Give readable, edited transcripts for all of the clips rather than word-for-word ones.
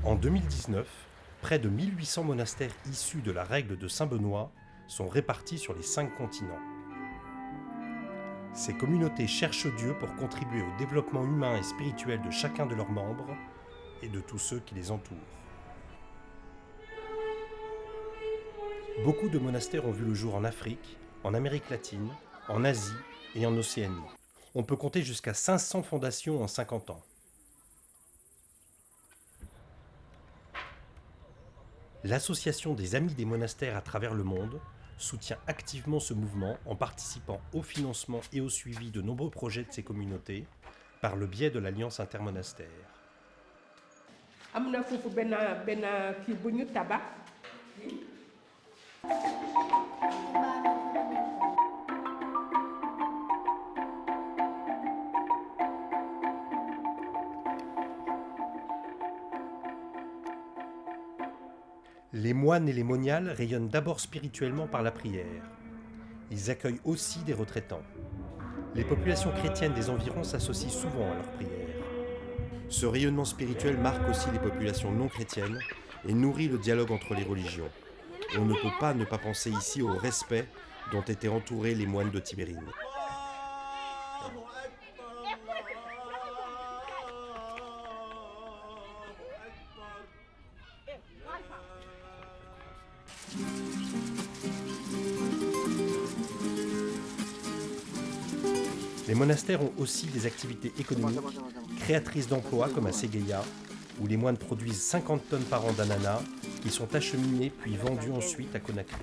En 2019, près de 1800 monastères issus de la règle de Saint-Benoît sont répartis sur les 5 continents. Ces communautés cherchent Dieu pour contribuer au développement humain et spirituel de chacun de leurs membres et de tous ceux qui les entourent. Beaucoup de monastères ont vu le jour en Afrique, en Amérique latine, en Asie et en Océanie. On peut compter jusqu'à 500 fondations en 50 ans. L'Association des Amis des monastères à travers le monde soutient activement ce mouvement en participant au financement et au suivi de nombreux projets de ces communautés par le biais de l'Alliance intermonastère. am na foofu benn kii bu ñu tabax. Les moines et les moniales rayonnent d'abord spirituellement par la prière. Ils accueillent aussi des retraitants. Les populations chrétiennes des environs s'associent souvent à leurs prières. Ce rayonnement spirituel marque aussi les populations non chrétiennes et nourrit le dialogue entre les religions. On ne peut pas ne pas penser ici au respect dont étaient entourés les moines de Tibérine. Les monastères ont aussi des activités économiques, créatrices d'emplois comme à Séguéia, où les moines produisent 50 tonnes par an d'ananas qui sont acheminés puis vendus ensuite à Conakry.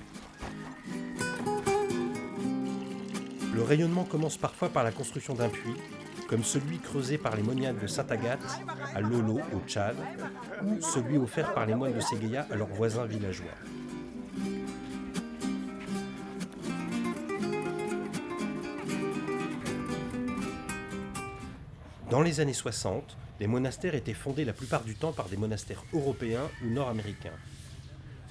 Le rayonnement commence parfois par la construction d'un puits, comme celui creusé par les moniales de Sainte-Agathe à Lolo au Tchad, ou celui offert par les moines de Séguéia à leurs voisins villageois. Dans les années 60, les monastères étaient fondés la plupart du temps par des monastères européens ou nord-américains.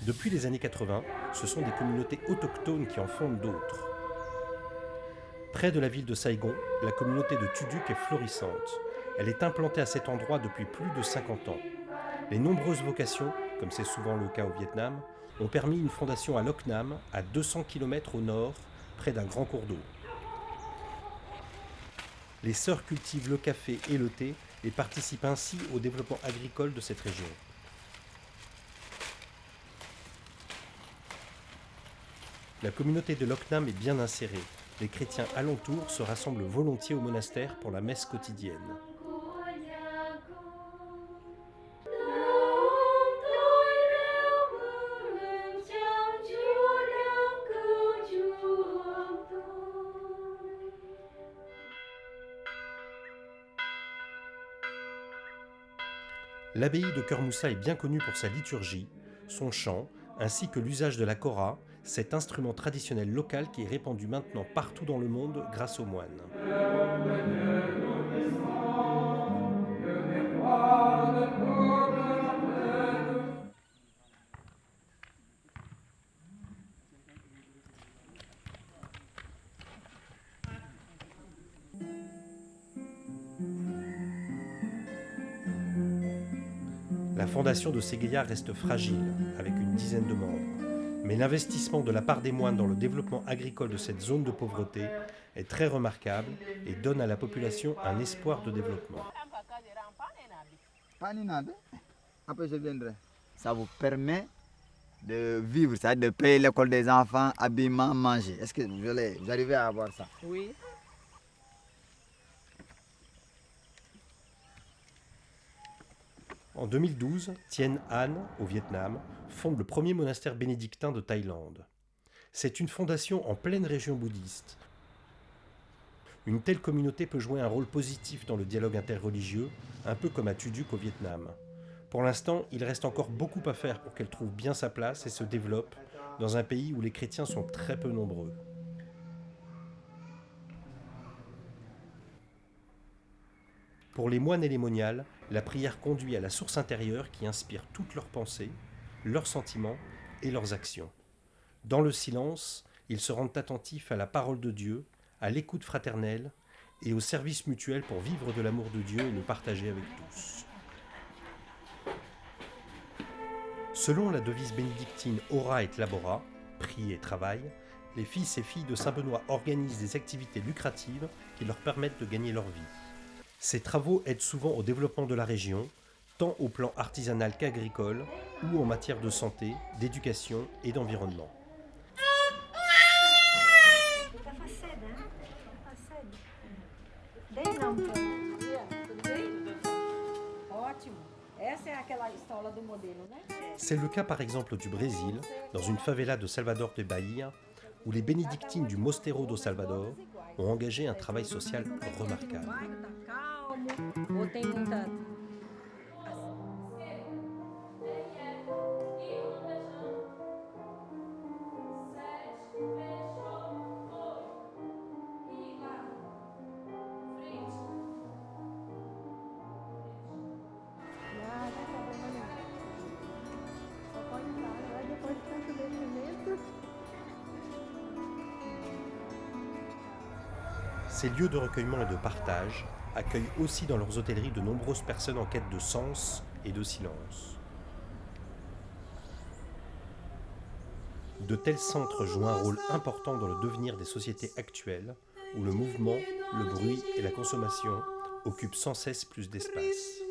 Depuis les années 80, ce sont des communautés autochtones qui en fondent d'autres. Près de la ville de Saigon, la communauté de Tuduk est florissante. Elle est implantée à cet endroit depuis plus de 50 ans. Les nombreuses vocations, comme c'est souvent le cas au Vietnam, ont permis une fondation à Loc Nam, à 200 km au nord, près d'un grand cours d'eau. Les sœurs cultivent le café et le thé et participent ainsi au développement agricole de cette région. La communauté de Loc Nam est bien insérée. Les chrétiens alentours se rassemblent volontiers au monastère pour la messe quotidienne. L'abbaye de Cœur-Moussa est bien connue pour sa liturgie, son chant, ainsi que l'usage de la kora, cet instrument traditionnel local qui est répandu maintenant partout dans le monde grâce aux moines. La fondation de Séguéia reste fragile, avec une dizaine de membres. Mais l'investissement de la part des moines dans le développement agricole de cette zone de pauvreté est très remarquable et donne à la population un espoir de développement. Après, je viendrai. Ça vous permet de vivre, c'est-à-dire de payer l'école des enfants, habillement, manger. Est-ce que vous arrivez à avoir ça? Oui. En 2012, Tien An, au Vietnam, fonde le premier monastère bénédictin de Thaïlande. C'est une fondation en pleine région bouddhiste. Une telle communauté peut jouer un rôle positif dans le dialogue interreligieux, un peu comme à Tuduk au Vietnam. Pour l'instant, il reste encore beaucoup à faire pour qu'elle trouve bien sa place et se développe dans un pays où les chrétiens sont très peu nombreux. Pour les moines et les moniales, la prière conduit à la source intérieure qui inspire toutes leurs pensées, leurs sentiments et leurs actions. Dans le silence, ils se rendent attentifs à la parole de Dieu, à l'écoute fraternelle et au service mutuel pour vivre de l'amour de Dieu et le partager avec tous. Selon la devise bénédictine Ora et Labora, prie et travail, les fils et filles de Saint-Benoît organisent des activités lucratives qui leur permettent de gagner leur vie. Ces travaux aident souvent au développement de la région, tant au plan artisanal qu'agricole, ou en matière de santé, d'éducation et d'environnement. C'est le cas par exemple du Brésil, dans une favela de Salvador de Bahia, où les bénédictines du Mosteiro do Salvador ont engagé un travail social remarquable. Ces lieux de recueillement et de partage accueillent aussi dans leurs hôtelleries de nombreuses personnes en quête de sens et de silence. De tels centres jouent un rôle important dans le devenir des sociétés actuelles, où le mouvement, le bruit et la consommation occupent sans cesse plus d'espace.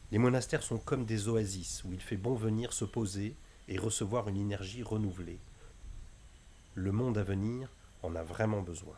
Les monastères sont comme des oasis où il fait bon venir se poser et recevoir une énergie renouvelée. Le monde à venir en a vraiment besoin.